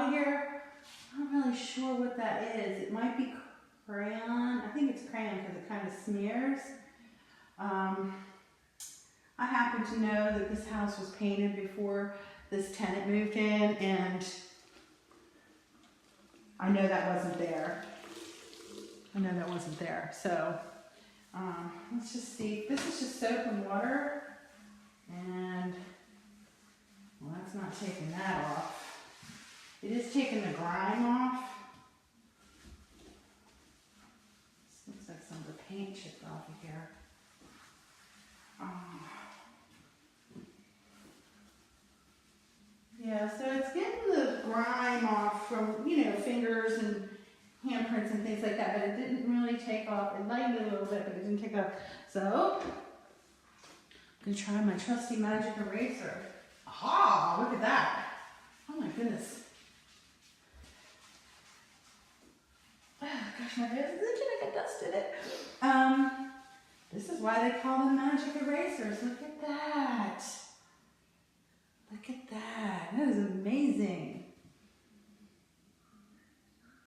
out of here. I'm not really sure what that is. It might be crayon. I think it's crayon because it kind of smears. I happen to know that this house was painted before this tenant moved in, and I know that wasn't there. So let's just see. This is just soap and water, and well, that's not taking that off. It is taking the grime off. This looks like some of the paint chipped off of here. Yeah, so it's getting the grime off from, you know, fingers and handprints and things like that, but it didn't really take off. It lightened it a little bit, but it didn't take off. So, I'm going to try my trusty magic eraser. Aha! Look at that. Oh my goodness. Oh, gosh, my nose is itching. I got dust in it. This is why they call them magic erasers.